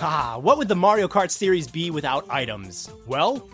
What would the Mario Kart series be without items? Well,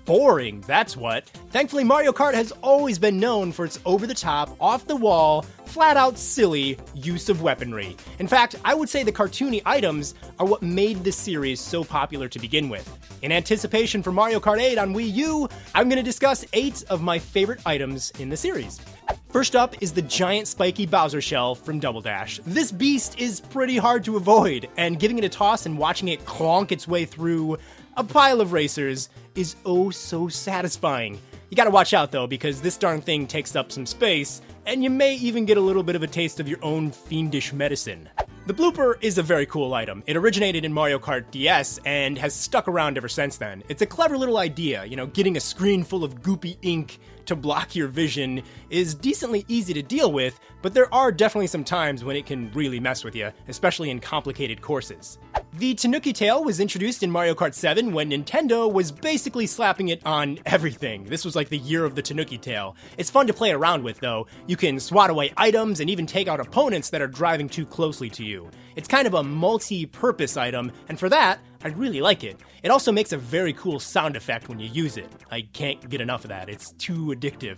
boring, that's what. Thankfully, Mario Kart has always been known for its over-the-top, off-the-wall, flat-out silly use of weaponry. In fact, I would say the cartoony items are what made this series so popular to begin with. In anticipation for Mario Kart 8 on Wii U, I'm going to discuss 8 of my favorite items in the series. First up is the giant spiky Bowser shell from Double Dash. This beast is pretty hard to avoid, and giving it a toss and watching it clonk its way through a pile of racers is oh so satisfying. You gotta watch out though, because this darn thing takes up some space, and you may even get a little bit of a taste of your own fiendish medicine. The blooper is a very cool item. It originated in Mario Kart DS and has stuck around ever since then. It's a clever little idea, getting a screen full of goopy ink to block your vision is decently easy to deal with, but there are definitely some times when it can really mess with you, especially in complicated courses. The TANOOKI tail was introduced in Mario Kart 7 when Nintendo was basically slapping it on everything. This was like the year of the TANOOKI tail. It's fun to play around with though. You can swat away items and even take out opponents that are driving too closely to you. It's kind of a multi-purpose item, and for that, I really like it. It also makes a very cool sound effect when you use it. I can't get enough of that, it's too addictive.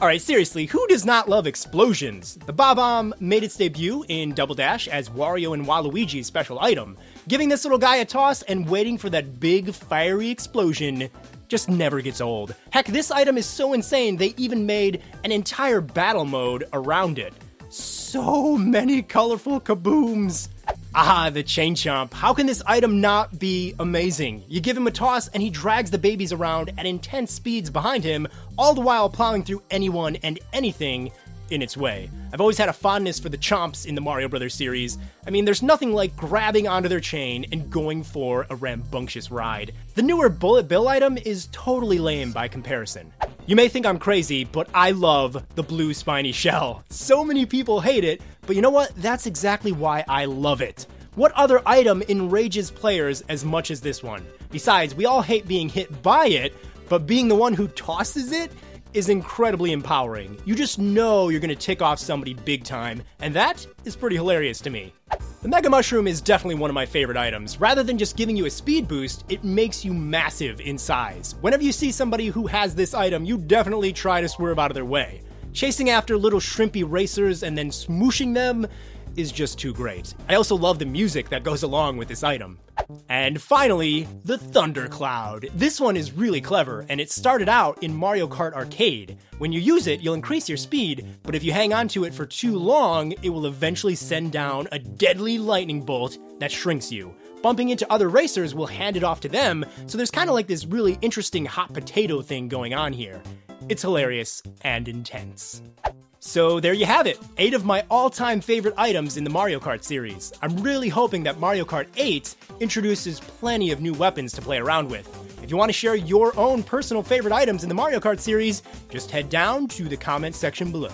Alright, seriously, who does not love explosions? The BOB-OMB made its debut in Double Dash as Wario and Waluigi's special item. Giving this little guy a toss and waiting for that big fiery explosion just never gets old. Heck, this item is so insane they even made an entire battle mode around it. So many colorful kabooms! The chain chomp. How can this item not be amazing? You give him a toss and he drags the babies around at intense speeds behind him, all the while plowing through anyone and anything in its way. I've always had a fondness for the chomps in the Mario Brothers series. I mean, there's nothing like grabbing onto their chain and going for a rambunctious ride. The newer Bullet Bill item is totally lame by comparison. You may think I'm crazy, but I love the blue spiny shell. So many people hate it, but you know what? That's exactly why I love it. What other item enrages players as much as this one? Besides, we all hate being hit by it, but being the one who tosses it is incredibly empowering. You just know you're gonna tick off somebody big time, and that is pretty hilarious to me. The Mega Mushroom is definitely one of my favorite items. Rather than just giving you a speed boost, it makes you massive in size. Whenever you see somebody who has this item, you definitely try to swerve out of their way. Chasing after little shrimpy racers and then smooshing them is just too great. I also love the music that goes along with this item. And finally, the Thundercloud. This one is really clever, and it started out in Mario Kart Arcade. When you use it, you'll increase your speed, but if you hang on to it for too long, it will eventually send down a deadly lightning bolt that shrinks you. Bumping into other racers will hand it off to them, so there's kind of like this really interesting hot potato thing going on here. It's hilarious and intense. So there you have it, 8 of my all-time favorite items in the Mario Kart series. I'm really hoping that Mario Kart 8 introduces plenty of new weapons to play around with. If you want to share your own personal favorite items in the Mario Kart series, just head down to the comment section below.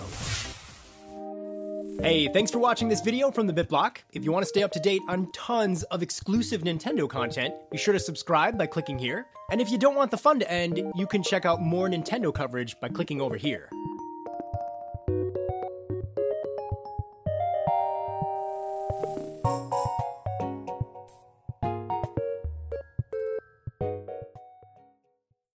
Hey, thanks for watching this video from TheBitBlock. If you want to stay up to date on tons of exclusive Nintendo content, be sure to subscribe by clicking here. And if you don't want the fun to end, you can check out more Nintendo coverage by clicking over here.